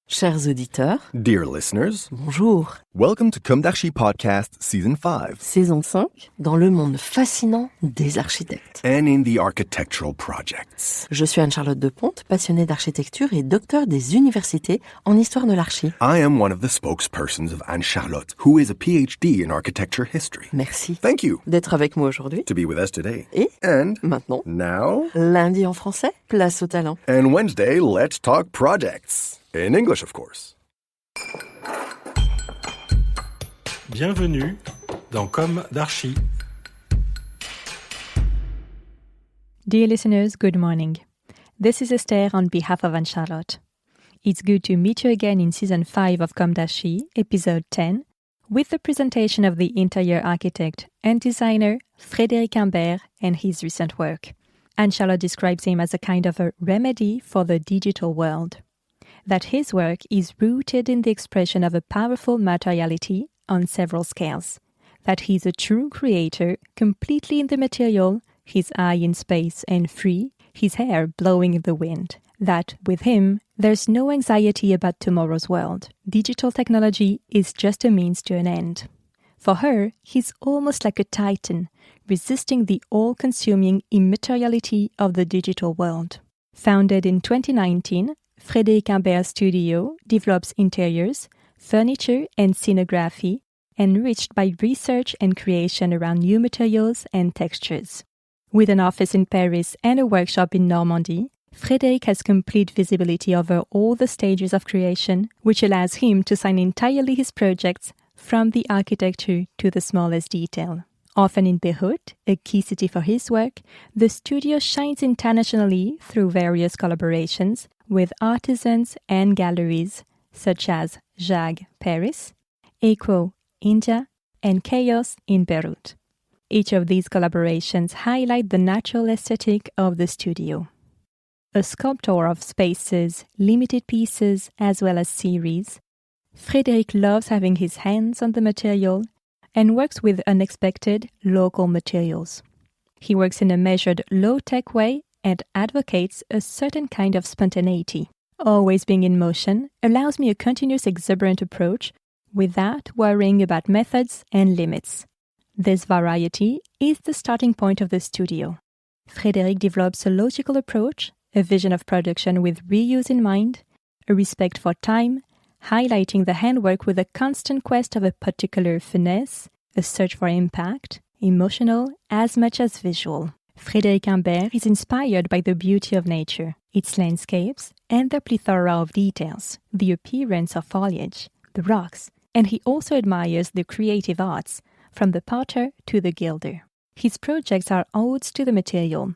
Chers auditeurs, Dear listeners, bonjour. welcome to comdarchipodcast Season 5. Saison 5, dans le monde fascinant des architectes. And in the architectural projects. Je suis Anne-Charlotte Deponte, passionnée d'architecture et docteur des universités en histoire de l'archi. I am one of the spokespersons of Anne-Charlotte, who is a PhD in architecture history. Merci. Thank you D'être avec moi aujourd'hui. to be with us today. Et And maintenant, now, lundi en français, place au talent. and Wednesday, let's talk projects. In English, of course. Bienvenue dans Comme d'Archi. Dear listeners, good morning. This is Esther on behalf of Anne-Charlotte. It's good to meet you again in Season 5 of Comme d'Archi, Episode 10, with the presentation of the interior architect and designer Frédéric Imbert and his recent work. Anne-Charlotte describes him as a kind of a remedy for the digital world. That his work is rooted in the expression of a powerful materiality on several scales. That he's a true creator, completely in the material, his eye in space and free, his hair blowing in the wind. That, with him, there's no anxiety about tomorrow's world. Digital technology is just a means to an end. For her, he's almost like a titan, resisting the all-consuming immateriality of the digital world. Founded in 2019, Frédéric Imbert Studio develops interiors, furniture and scenography, enriched by research and creation around new materials and textures. With an office in Paris and a workshop in Normandy, Frédéric has complete visibility over all the stages of creation, which allows him to sign entirely his projects from the architecture to the smallest detail. Often in Beirut, a key city for his work, the studio shines internationally through various collaborations with artisans and galleries such as JAG Paris, Echo India, and Chaos in Beirut. Each of these collaborations highlight the natural aesthetic of the studio. A sculptor of spaces, limited pieces, as well as series, Frédéric loves having his hands on the material and works with unexpected local materials. He works in a measured, low-tech way and advocates a certain kind of spontaneity. Always being in motion allows me a continuous exuberant approach without worrying about methods and limits. This variety is the starting point of the studio. Frédéric develops a logical approach, a vision of production with reuse in mind, a respect for time, highlighting the handwork with a constant quest of a particular finesse, a search for impact, emotional as much as visual. Frédéric Imbert is inspired by the beauty of nature, its landscapes, and the plethora of details, the appearance of foliage, the rocks, and he also admires the creative arts, from the potter to the gilder. His projects are odes to the material.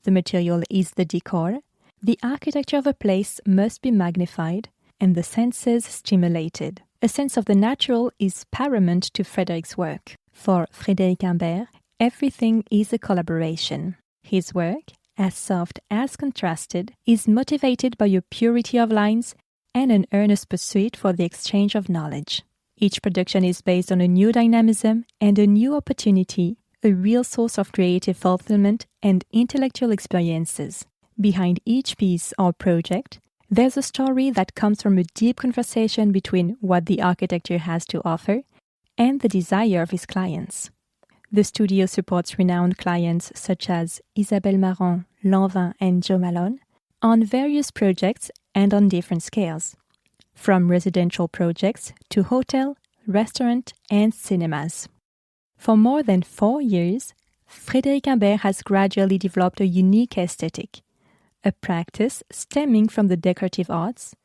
The material is the decor, the architecture of a place must be magnified, and the senses stimulated. A sense of the natural is paramount to Frédéric's work. For Frédéric Imbert, everything is a collaboration. His work, as soft as contrasted, is motivated by a purity of lines and an earnest pursuit for the exchange of knowledge. Each production is based on a new dynamism and a new opportunity, a real source of creative fulfillment and intellectual experiences. Behind each piece or project, there's a story that comes from a deep conversation between what the architecture has to offer and the desire of his clients. The studio supports renowned clients such as Isabelle Marant, Lanvin, and Joe Malone on various projects and on different scales, from residential projects to hotel, restaurant, and cinemas. For more than 4 years, Frédéric Imbert has gradually developed a unique aesthetic, a practice stemming from the decorative arts,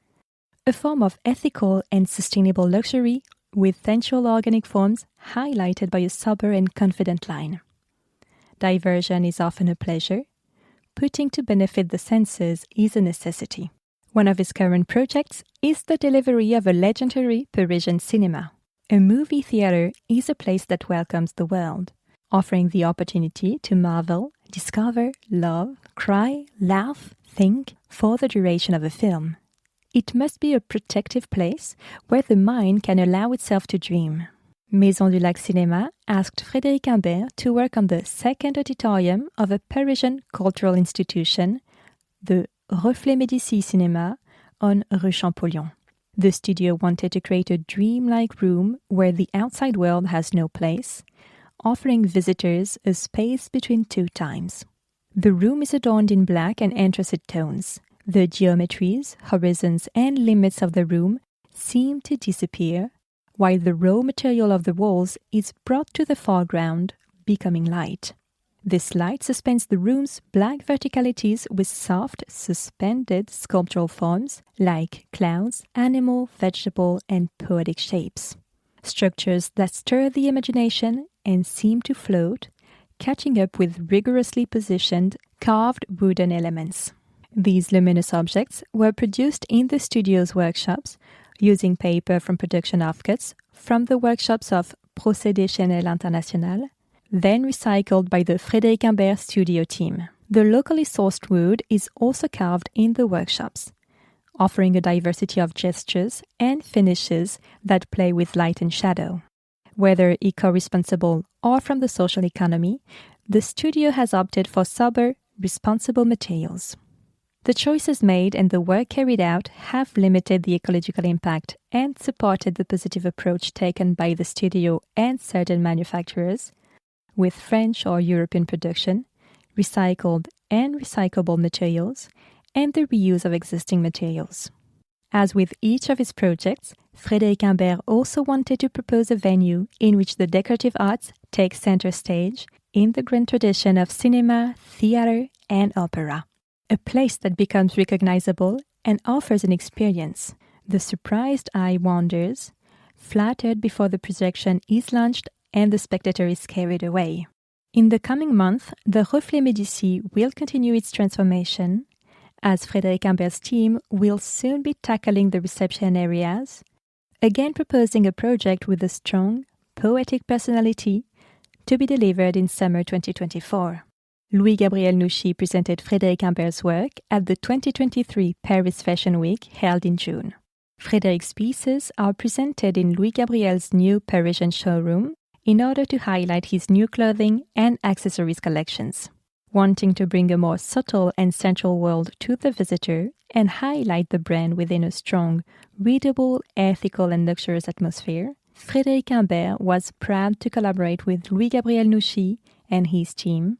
a form of ethical and sustainable luxury with sensual organic forms highlighted by a sober and confident line. Diversion is often a pleasure. Putting to benefit the senses is a necessity. One of his current projects is the delivery of a legendary Parisian cinema. A movie theater is a place that welcomes the world, offering the opportunity to marvel, discover, love, cry, laugh, think for the duration of a film. It must be a protective place where the mind can allow itself to dream. Maison du Lac Cinéma asked Frédéric Imbert to work on the second auditorium of a Parisian cultural institution, the Reflet Médicis Cinéma on Rue Champollion. The studio wanted to create a dreamlike room where the outside world has no place, offering visitors a space between two times. The room is adorned in black and anthracite tones. The geometries, horizons, and limits of the room seem to disappear, while the raw material of the walls is brought to the foreground, becoming light. This light suspends the room's black verticalities with soft, suspended sculptural forms like clouds, animal, vegetable, and poetic shapes. Structures that stir the imagination and seem to float, catching up with rigorously positioned, carved wooden elements. These luminous objects were produced in the studio's workshops using paper from production offcuts from the workshops of Procédés Chanel International, then recycled by the Frédéric Imbert Studio team. The locally sourced wood is also carved in the workshops, offering a diversity of gestures and finishes that play with light and shadow. Whether eco-responsible or from the social economy, the studio has opted for sober, responsible materials. The choices made and the work carried out have limited the ecological impact and supported the positive approach taken by the studio and certain manufacturers, with French or European production, recycled and recyclable materials, and the reuse of existing materials. As with each of his projects, Frédéric Imbert also wanted to propose a venue in which the decorative arts take center stage in the grand tradition of cinema, theater, and opera. A place that becomes recognizable and offers an experience. The surprised eye wanders, flattered before the projection is launched and the spectator is carried away. In the coming month, the Reflet Médicis will continue its transformation, as Frédéric Imbert's team will soon be tackling the reception areas, again proposing a project with a strong, poetic personality to be delivered in summer 2024. Louis-Gabriel Nouchi presented Frédéric Imbert's work at the 2023 Paris Fashion Week held in June. Frédéric's pieces are presented in Louis-Gabriel's new Parisian showroom in order to highlight his new clothing and accessories collections. Wanting to bring a more subtle and sensual world to the visitor and highlight the brand within a strong, readable, ethical, and luxurious atmosphere, Frédéric Imbert was proud to collaborate with Louis-Gabriel Nouchi and his team,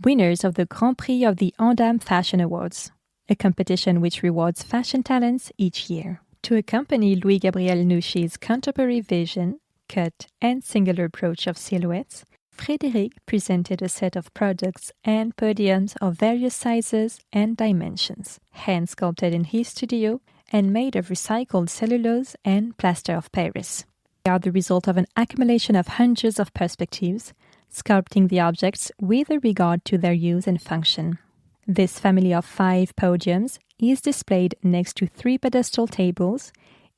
winners of the Grand Prix of the Andam Fashion Awards, a competition which rewards fashion talents each year. To accompany Louis-Gabriel Nouchi's contemporary vision, cut, and singular approach of silhouettes, Frédéric presented a set of products and podiums of various sizes and dimensions, hand-sculpted in his studio and made of recycled cellulose and plaster of Paris. They are the result of an accumulation of hundreds of perspectives, sculpting the objects with a regard to their use and function. This family of 5 podiums is displayed next to 3 pedestal tables,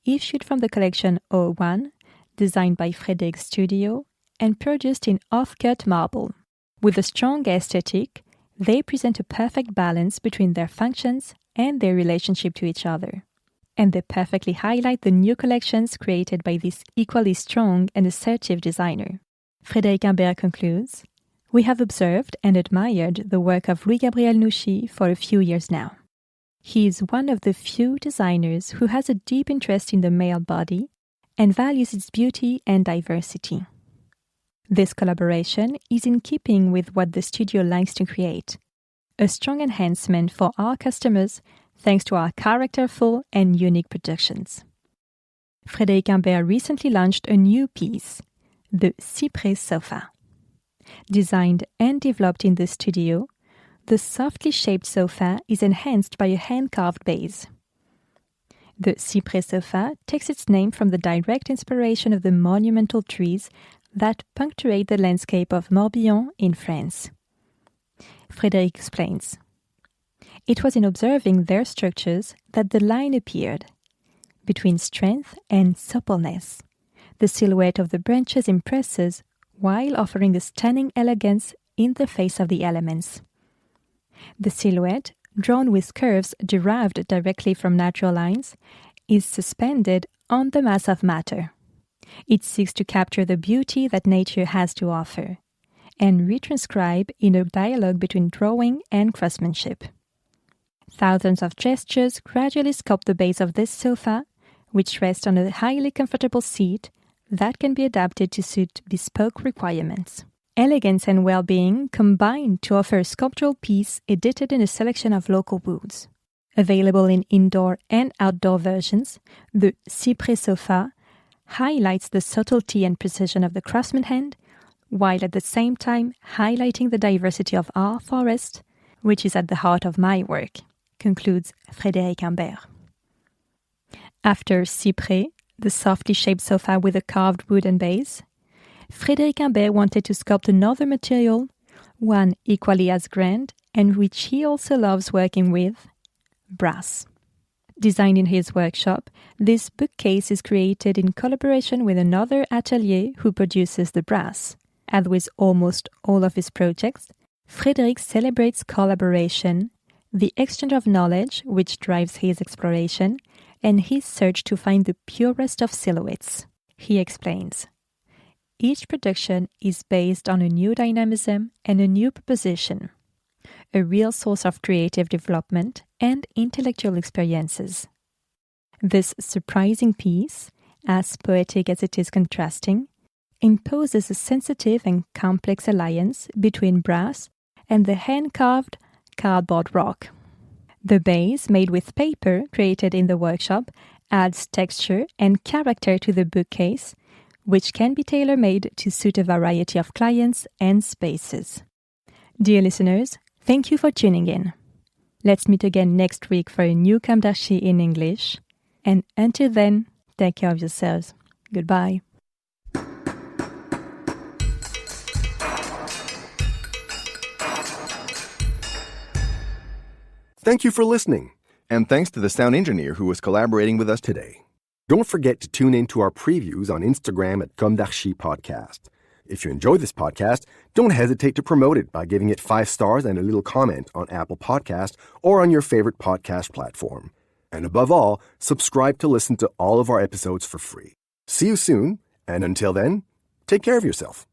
issued from the collection O1, designed by Frédéric's studio, and produced in off-cut marble. With a strong aesthetic, they present a perfect balance between their functions and their relationship to each other. And they perfectly highlight the new collections created by this equally strong and assertive designer. Frédéric Imbert concludes, "We have observed and admired the work of Louis-Gabriel Nouchi for a few years now. He is one of the few designers who has a deep interest in the male body and values its beauty and diversity. This collaboration is in keeping with what the studio likes to create, a strong enhancement for our customers thanks to our characterful and unique productions." Frédéric Imbert recently launched a new piece, the Cyprès Sofa. Designed and developed in the studio, the softly shaped sofa is enhanced by a hand-carved base. The Cyprès Sofa takes its name from the direct inspiration of the monumental trees that punctuate the landscape of Morbihan in France. Frédéric explains, "It was in observing their structures that the line appeared. Between strength and suppleness, the silhouette of the branches impresses while offering a stunning elegance in the face of the elements. The silhouette, drawn with curves derived directly from natural lines, is suspended on the mass of matter. It seeks to capture the beauty that nature has to offer, and retranscribe in a dialogue between drawing and craftsmanship. Thousands of gestures gradually sculpt the base of this sofa, which rests on a highly comfortable seat that can be adapted to suit bespoke requirements. Elegance and well-being combine to offer a sculptural piece edited in a selection of local woods. Available in indoor and outdoor versions, the Cyprès sofa highlights the subtlety and precision of the craftsman's hand, while at the same time highlighting the diversity of our forest, which is at the heart of my work, concludes Frédéric Imbert. After Cyprès, the softly shaped sofa with a carved wooden base, Frédéric Imbert wanted to sculpt another material, one equally as grand, and which he also loves working with, brass. Designed in his workshop, this bookcase is created in collaboration with another atelier who produces the brass. As with almost all of his projects, Frédéric celebrates collaboration, the exchange of knowledge which drives his exploration, and his search to find the purest of silhouettes. He explains, "Each production is based on a new dynamism and a new proposition, a real source of creative development and intellectual experiences. This surprising piece, as poetic as it is contrasting, imposes a sensitive and complex alliance between brass and the hand-carved cardboard rock. The base, made with paper created in the workshop, adds texture and character to the bookcase, which can be tailor-made to suit a variety of clients and spaces." Dear listeners, thank you for tuning in. Let's meet again next week for a new comdarchi in English. And until then, take care of yourselves. Goodbye. Thank you for listening. And thanks to the sound engineer who was collaborating with us today. Don't forget to tune in to our previews on Instagram at comdarchipodcast. If you enjoy this podcast, don't hesitate to promote it by giving it 5 stars and a little comment on Apple Podcast or on your favorite podcast platform. And above all, subscribe to listen to all of our episodes for free. See you soon, and until then, take care of yourself.